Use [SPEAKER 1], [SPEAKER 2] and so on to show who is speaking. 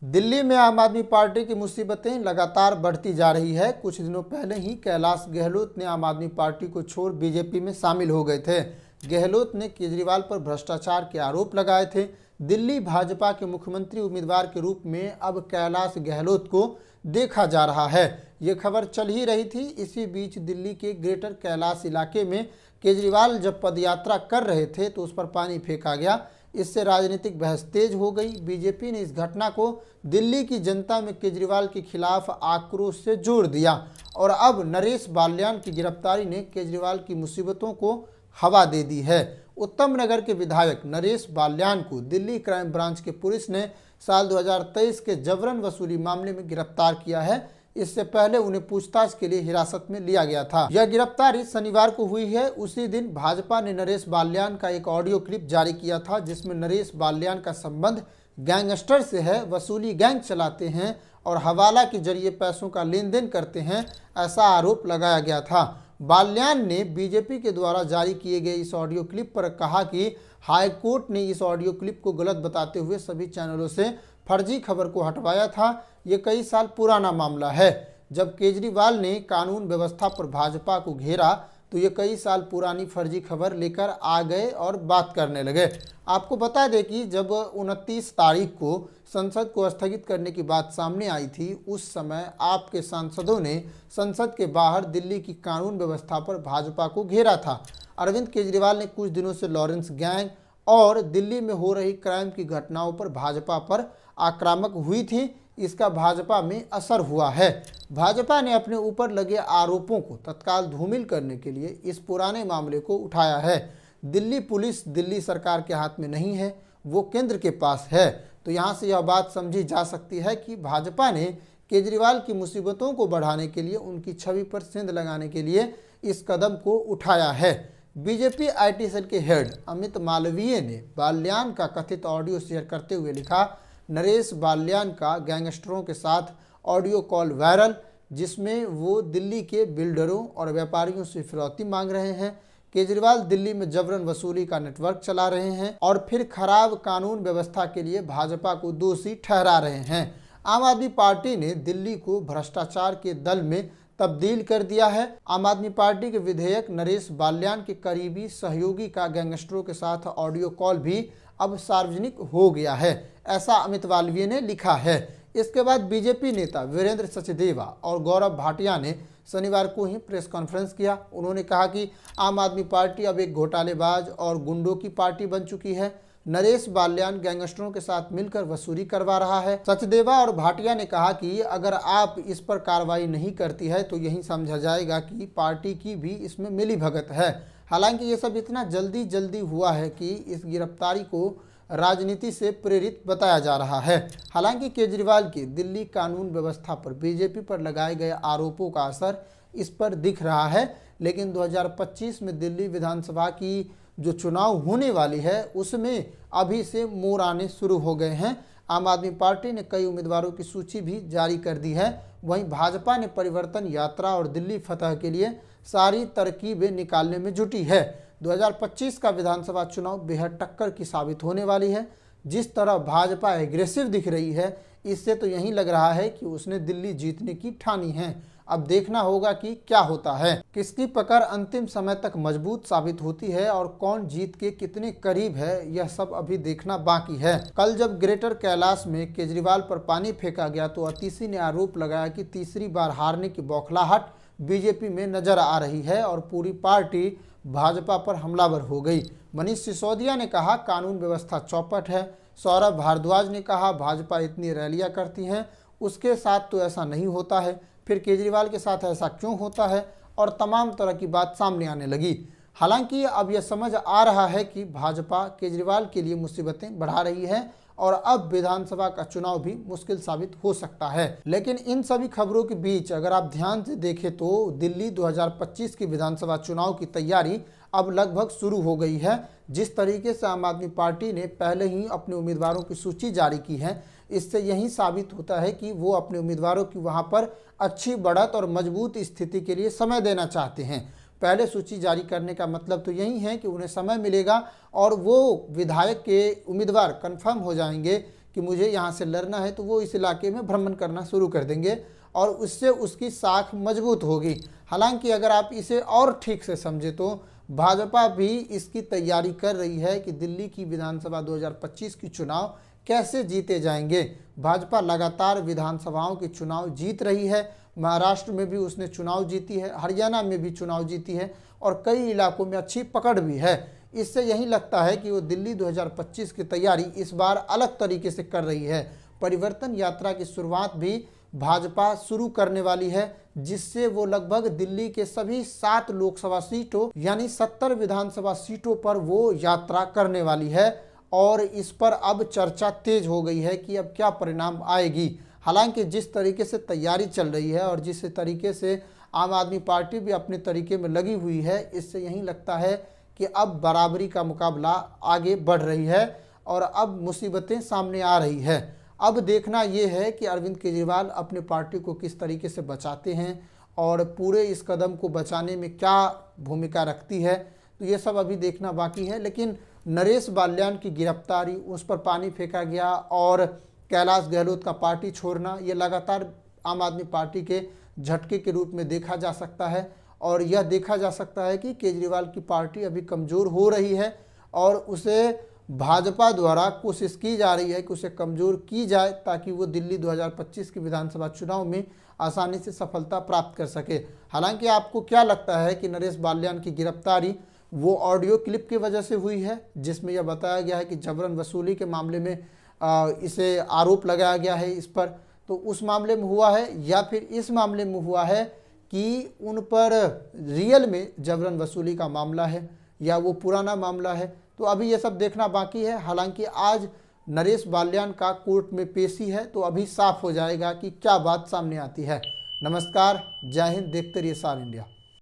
[SPEAKER 1] दिल्ली में आम आदमी पार्टी की मुसीबतें लगातार बढ़ती जा रही है। कुछ दिनों पहले ही कैलाश गहलोत ने आम आदमी पार्टी को छोड़ बीजेपी में शामिल हो गए थे। गहलोत ने केजरीवाल पर भ्रष्टाचार के आरोप लगाए थे। दिल्ली भाजपा के मुख्यमंत्री उम्मीदवार के रूप में अब कैलाश गहलोत को देखा जा रहा है। ये खबर चल ही रही थी। इसी बीच दिल्ली के ग्रेटर कैलाश इलाके में केजरीवाल जब पदयात्रा कर रहे थे तो उस पर पानी फेंका गया। इससे राजनीतिक बहस तेज हो गई। बीजेपी ने इस घटना को दिल्ली की जनता में केजरीवाल के खिलाफ आक्रोश से जोड़ दिया और अब नरेश बाल्यान की गिरफ्तारी ने केजरीवाल की मुसीबतों को हवा दे दी है। उत्तम नगर के विधायक नरेश बाल्यान को दिल्ली क्राइम ब्रांच के पुलिस ने साल 2023 के जबरन वसूली मामले में गिरफ्तार किया है। इससे पहले उन्हें पूछताछ के लिए हिरासत में लिया गया था। यह गिरफ्तारी शनिवार को हुई है। उसी दिन भाजपा ने नरेश बाल्यान का एक ऑडियो क्लिप जारी किया था जिसमें नरेश बाल्यान का संबंध गैंगस्टर से है, वसूली गैंग चलाते हैं और हवाला के जरिए पैसों का लेन देन करते हैं, ऐसा आरोप लगाया गया था। बाल्यान ने बीजेपी के द्वारा जारी किए गए इस ऑडियो क्लिप पर कहा कि हाईकोर्ट ने इस ऑडियो क्लिप को गलत बताते हुए सभी चैनलों से फर्जी खबर को हटवाया था। ये कई साल पुराना मामला है। जब केजरीवाल ने कानून व्यवस्था पर भाजपा को घेरा तो ये कई साल पुरानी फर्जी खबर लेकर आ गए और बात करने लगे। आपको बता दें कि जब 29 तारीख को संसद को स्थगित करने की बात सामने आई थी, उस समय आपके सांसदों ने संसद के बाहर दिल्ली की कानून व्यवस्था पर भाजपा को घेरा था। अरविंद केजरीवाल ने कुछ दिनों से लॉरेंस गैंग और दिल्ली में हो रही क्राइम की घटनाओं पर भाजपा पर आक्रामक हुई थी। इसका भाजपा में असर हुआ है। भाजपा ने अपने ऊपर लगे आरोपों को तत्काल धूमिल करने के लिए इस पुराने मामले को उठाया है। दिल्ली पुलिस दिल्ली सरकार के हाथ में नहीं है, वो केंद्र के पास है। तो यहाँ से यह बात समझी जा सकती है कि भाजपा ने केजरीवाल की मुसीबतों को बढ़ाने के लिए, उनकी छवि पर सेंध लगाने के लिए इस कदम को उठाया है। बीजेपी आईटी सेल के हेड अमित मालवीय ने बाल्यान का कथित ऑडियो शेयर करते हुए लिखा, नरेश बाल्यान का गैंगस्टरों के साथ ऑडियो कॉल वायरल, जिसमें वो दिल्ली के बिल्डरों और व्यापारियों से फिरौती मांग रहे हैं। केजरीवाल दिल्ली में जबरन वसूली का नेटवर्क चला रहे हैं और फिर खराब कानून व्यवस्था के लिए भाजपा को दोषी ठहरा रहे हैं। आम आदमी पार्टी ने दिल्ली को भ्रष्टाचार के दल में तब्दील कर दिया है। आम आदमी पार्टी के विधायक नरेश बाल्यान के करीबी सहयोगी का गैंगस्टरों के साथ ऑडियो कॉल भी अब सार्वजनिक हो गया है, ऐसा अमित मालवीय ने लिखा है। इसके बाद बीजेपी नेता वीरेंद्र सचदेवा और गौरव भाटिया ने शनिवार को ही प्रेस कॉन्फ्रेंस किया। उन्होंने कहा कि आम आदमी पार्टी अब एक घोटालेबाज और गुंडों की पार्टी बन चुकी है। नरेश बाल्यान गैंगस्टरों के साथ मिलकर वसूली करवा रहा है। सचदेवा और भाटिया ने कहा कि अगर आप इस पर कार्रवाई नहीं करती है तो यही समझा जाएगा कि पार्टी की भी इसमें मिलीभगत है। हालांकि ये सब इतना जल्दी हुआ है कि इस गिरफ्तारी को राजनीति से प्रेरित बताया जा रहा है। हालांकि केजरीवाल की दिल्ली कानून व्यवस्था पर बीजेपी पर लगाए गए आरोपों का असर इस पर दिख रहा है, लेकिन 2025 में दिल्ली विधानसभा की जो चुनाव होने वाली है उसमें अभी से मोड़ आने शुरू हो गए हैं। आम आदमी पार्टी ने कई उम्मीदवारों की सूची भी जारी कर दी है। वहीं भाजपा ने परिवर्तन यात्रा और दिल्ली फतह के लिए सारी तरकीबें निकालने में जुटी है। 2025 का विधानसभा चुनाव बेहद टक्कर की साबित होने वाली है। जिस तरह भाजपा एग्रेसिव दिख रही है, इससे तो यही लग रहा है कि उसने दिल्ली जीतने की ठानी है। अब देखना होगा कि क्या होता है, किसकी पकड़ अंतिम समय तक मजबूत साबित होती है और कौन जीत के कितने करीब है, यह सब अभी देखना बाकी है। कल जब ग्रेटर कैलाश में केजरीवाल पर पानी फेंका गया तो अतीशी ने आरोप लगाया कि तीसरी बार हारने की बौखलाहट बीजेपी में नजर आ रही है और पूरी पार्टी भाजपा पर हमलावर हो गई। मनीष सिसोदिया ने कहा कानून व्यवस्था चौपट है। सौरभ भारद्वाज ने कहा भाजपा इतनी रैलियां करती हैं, उसके साथ तो ऐसा नहीं होता है, फिर केजरीवाल के साथ ऐसा क्यों होता है, और तमाम तरह की बात सामने आने लगी। हालांकि अब यह समझ आ रहा है कि भाजपा केजरीवाल के लिए मुसीबतें बढ़ा रही है और अब विधानसभा का चुनाव भी मुश्किल साबित हो सकता है। लेकिन इन सभी खबरों के बीच अगर आप ध्यान से देखें तो दिल्ली 2025 की विधानसभा चुनाव की तैयारी अब लगभग शुरू हो गई है। जिस तरीके से आम आदमी पार्टी ने पहले ही अपने उम्मीदवारों की सूची जारी की है, इससे यही साबित होता है कि वो अपने उम्मीदवारों की वहां पर अच्छी बढ़त और मजबूत स्थिति के लिए समय देना चाहते हैं। पहले सूची जारी करने का मतलब तो यही है कि उन्हें समय मिलेगा और वो विधायक के उम्मीदवार कंफर्म हो जाएंगे कि मुझे यहाँ से लड़ना है, तो वो इस इलाके में भ्रमण करना शुरू कर देंगे और उससे उसकी साख मजबूत होगी। हालांकि अगर आप इसे और ठीक से समझे तो भाजपा भी इसकी तैयारी कर रही है कि दिल्ली की विधानसभा 2025 की चुनाव कैसे जीते जाएंगे। भाजपा लगातार विधानसभाओं के चुनाव जीत रही है। महाराष्ट्र में भी उसने चुनाव जीती है, हरियाणा में भी चुनाव जीती है और कई इलाकों में अच्छी पकड़ भी है। इससे यही लगता है कि वो दिल्ली 2025 की तैयारी इस बार अलग तरीके से कर रही है। परिवर्तन यात्रा की शुरुआत भी भाजपा शुरू करने वाली है, जिससे वो लगभग दिल्ली के सभी 7 लोकसभा सीटों यानी 70 विधानसभा सीटों पर वो यात्रा करने वाली है और इस पर अब चर्चा तेज हो गई है कि अब क्या परिणाम आएगी। हालांकि जिस तरीके से तैयारी चल रही है और जिस तरीके से आम आदमी पार्टी भी अपने तरीके में लगी हुई है, इससे यही लगता है कि अब बराबरी का मुकाबला आगे बढ़ रही है और अब मुसीबतें सामने आ रही है। अब देखना ये है कि अरविंद केजरीवाल अपने पार्टी को किस तरीके से बचाते हैं और पूरे इस कदम को बचाने में क्या भूमिका रखती है, तो ये सब अभी देखना बाकी है। लेकिन नरेश बाल्यान की गिरफ्तारी, उस पर पानी फेंका गया और कैलाश गहलोत का पार्टी छोड़ना, ये लगातार आम आदमी पार्टी के झटके के रूप में देखा जा सकता है और यह देखा जा सकता है कि केजरीवाल की पार्टी अभी कमज़ोर हो रही है और उसे भाजपा द्वारा कोशिश की जा रही है कि उसे कमज़ोर की जाए ताकि वो दिल्ली 2025 के विधानसभा चुनाव में आसानी से सफलता प्राप्त कर सके। हालांकि आपको क्या लगता है कि नरेश बाल्यान की गिरफ्तारी वो ऑडियो क्लिप की वजह से हुई है जिसमें यह बताया गया है कि जबरन वसूली के मामले में इसे आरोप लगाया गया है इस पर, तो उस मामले में हुआ है या फिर इस मामले में हुआ है कि उन पर रियल में जबरन वसूली का मामला है या वो पुराना मामला है, तो अभी ये सब देखना बाकी है। हालांकि आज नरेश बाल्यान का कोर्ट में पेशी है, तो अभी साफ हो जाएगा कि क्या बात सामने आती है। नमस्कार, जय हिंद, देखते रहिए स्टार इंडिया।